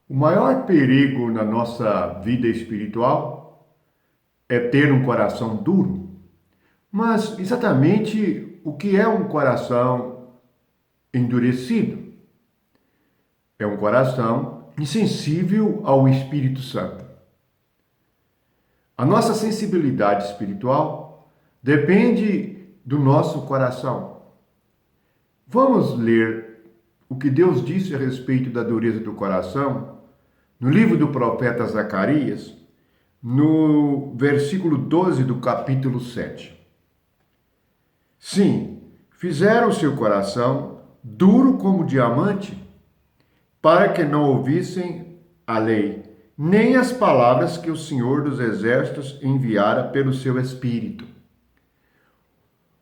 O maior perigo na nossa vida espiritual é ter um coração duro. Mas exatamente o que é um coração endurecido? É um coração insensível ao Espírito Santo. A nossa sensibilidade espiritual depende do nosso coração. Vamos ler o que Deus disse a respeito da dureza do coração no livro do profeta Zacarias, no versículo 12 do capítulo 7. Sim, fizeram seu coração duro como diamante, para que não ouvissem a lei, nem as palavras que o Senhor dos Exércitos enviara pelo seu Espírito.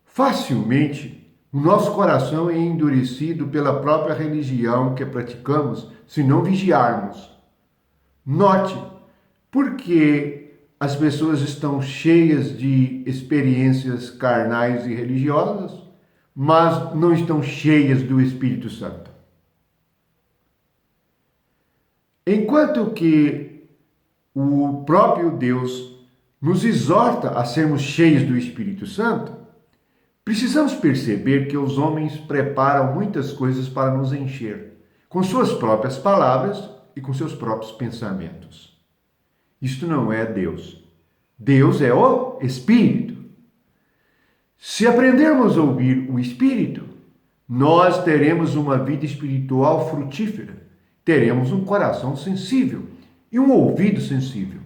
Facilmente, o nosso coração é endurecido pela própria religião que praticamos, se não vigiarmos. Note, porque as pessoas estão cheias de experiências carnais e religiosas, mas não estão cheias do Espírito Santo. Enquanto que o próprio Deus nos exorta a sermos cheios do Espírito Santo, precisamos perceber que os homens preparam muitas coisas para nos encher, com suas próprias palavras e com seus próprios pensamentos. Isto não é Deus. Deus é o Espírito. Se aprendermos a ouvir o Espírito, nós teremos uma vida espiritual frutífera, teremos um coração sensível e um ouvido sensível.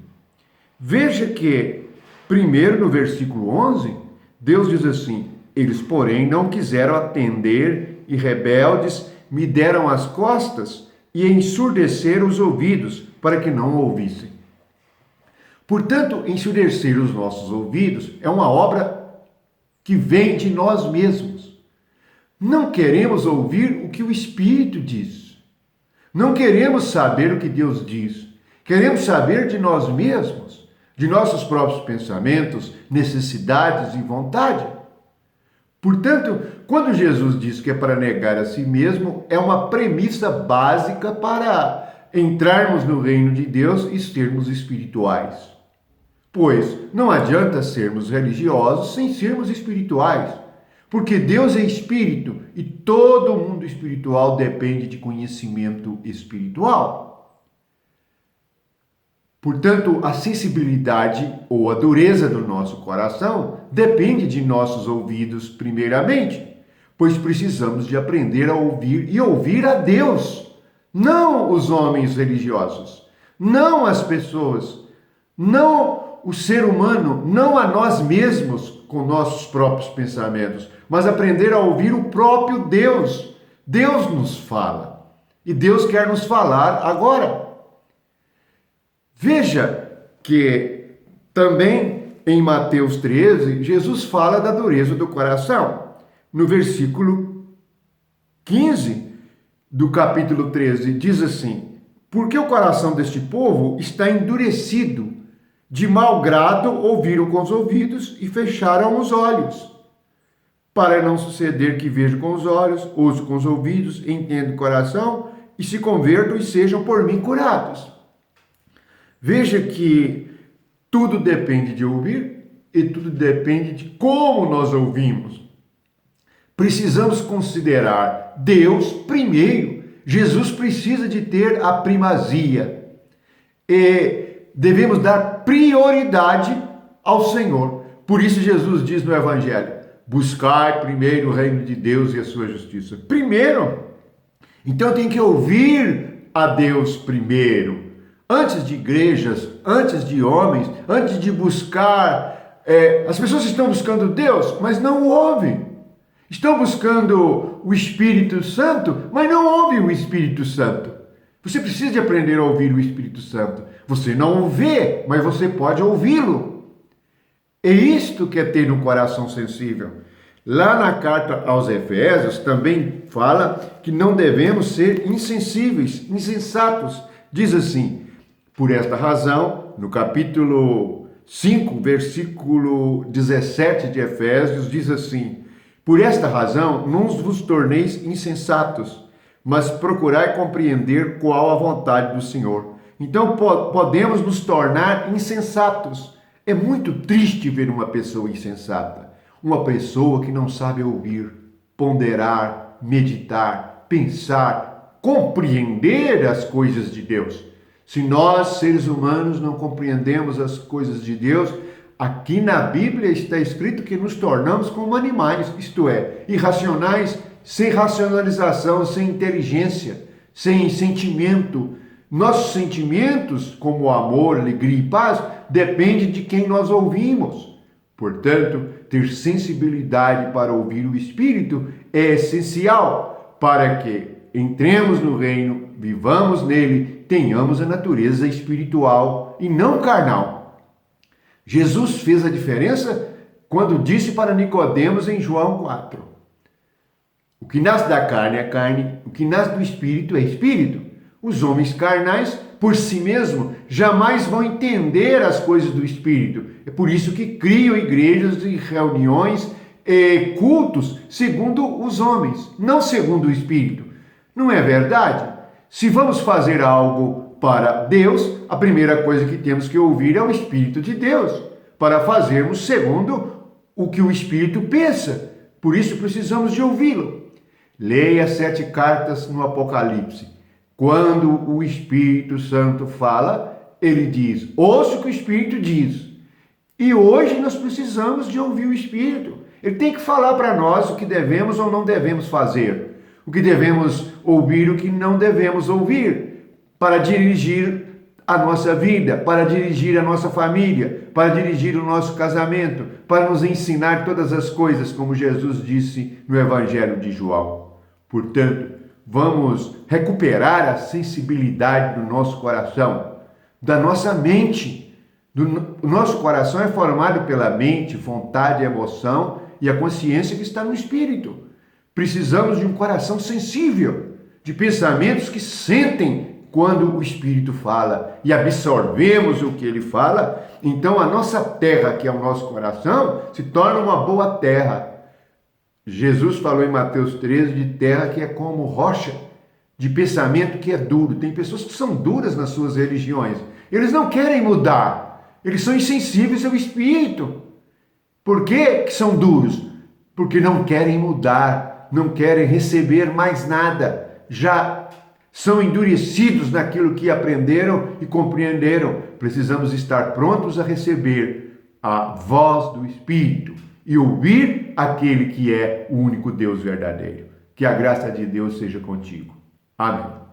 Veja que, primeiro no versículo 11, Deus diz assim: eles, porém, não quiseram atender e rebeldes me deram as costas e ensurdeceram os ouvidos para que não ouvissem. Portanto, ensurdecer os nossos ouvidos é uma obra que vem de nós mesmos. Não queremos ouvir o que o Espírito diz. Não queremos saber o que Deus diz. Queremos saber de nós mesmos, de nossos próprios pensamentos, necessidades e vontade. Portanto, quando Jesus diz que é para negar a si mesmo, é uma premissa básica para entrarmos no reino de Deus e sermos espirituais. Pois não adianta sermos religiosos sem sermos espirituais, porque Deus é espírito e todo mundo espiritual depende de conhecimento espiritual. Portanto, a sensibilidade ou a dureza do nosso coração depende de nossos ouvidos primeiramente, pois precisamos de aprender a ouvir e ouvir a Deus, não os homens religiosos, não as pessoas, não o ser humano, não a nós mesmos com nossos próprios pensamentos, mas aprender a ouvir o próprio Deus. Deus nos fala e Deus quer nos falar agora. Veja que também em Mateus 13, Jesus fala da dureza do coração. No versículo 15 do capítulo 13, diz assim: porque o coração deste povo está endurecido, de mau grado ouviram com os ouvidos e fecharam os olhos, para não suceder que vejam com os olhos, ouçam com os ouvidos, entendam o coração e se convertam e sejam por mim curados. Veja que tudo depende de ouvir e tudo depende de como nós ouvimos. Precisamos considerar Deus primeiro. Jesus precisa de ter a primazia. E devemos dar prioridade ao Senhor. Por isso Jesus diz no Evangelho: buscai primeiro o reino de Deus e a sua justiça. Primeiro. Então tem que ouvir a Deus primeiro. Antes de igrejas, antes de homens, antes de buscar, as pessoas estão buscando Deus, mas não ouvem. Estão buscando o Espírito Santo, mas não ouvem o Espírito Santo. Você precisa de aprender a ouvir o Espírito Santo. Você não o vê, mas você pode ouvi-lo. É isto que é ter um coração sensível. Lá na carta aos Efésios também fala que não devemos ser insensíveis, insensatos. Diz assim: por esta razão, no capítulo 5, versículo 17 de Efésios, diz assim: por esta razão, não vos torneis insensatos, mas procurai compreender qual a vontade do Senhor. Então podemos nos tornar insensatos. É muito triste ver uma pessoa insensata, uma pessoa que não sabe ouvir, ponderar, meditar, pensar, compreender as coisas de Deus. Se nós, seres humanos, não compreendemos as coisas de Deus, aqui na Bíblia está escrito que nos tornamos como animais, isto é, irracionais, sem racionalização, sem inteligência, sem sentimento. Nossos sentimentos, como amor, alegria e paz, dependem de quem nós ouvimos. Portanto, ter sensibilidade para ouvir o Espírito é essencial para que entremos no reino, vivamos nele, tenhamos a natureza espiritual e não carnal. Jesus fez a diferença quando disse para Nicodemos em João 4: o que nasce da carne é carne, o que nasce do espírito é espírito. Os homens carnais, por si mesmos, jamais vão entender as coisas do espírito. É por isso que criam igrejas e reuniões e cultos segundo os homens, não segundo o espírito. Não é verdade? Se vamos fazer algo para Deus, a primeira coisa que temos que ouvir é o Espírito de Deus, para fazermos segundo o que o Espírito pensa. Por isso precisamos de ouvi-lo. Leia as 7 cartas no Apocalipse. Quando o Espírito Santo fala, ele diz: ouça o que o Espírito diz. E hoje nós precisamos de ouvir o Espírito. Ele tem que falar para nós o que devemos ou não devemos fazer, o que devemos ouvir, o que não devemos ouvir, para dirigir a nossa vida, para dirigir a nossa família, para dirigir o nosso casamento, para nos ensinar todas as coisas, como Jesus disse no Evangelho de João. Portanto, vamos recuperar a sensibilidade do nosso coração, da nossa mente. O nosso coração é formado pela mente, vontade, emoção e a consciência que está no espírito. Precisamos de um coração sensível, de pensamentos que sentem quando o Espírito fala e absorvemos o que ele fala. Então a nossa terra, que é o nosso coração, se torna uma boa terra. Jesus falou em Mateus 13 de terra que é como rocha, de pensamento que é duro. Tem pessoas que são duras nas suas religiões. Eles não querem mudar. Eles são insensíveis ao Espírito. Por que são duros? Porque não querem mudar, não querem receber mais nada. Já são endurecidos naquilo que aprenderam e compreenderam. Precisamos estar prontos a receber a voz do Espírito e ouvir aquele que é o único Deus verdadeiro. Que a graça de Deus seja contigo. Amém.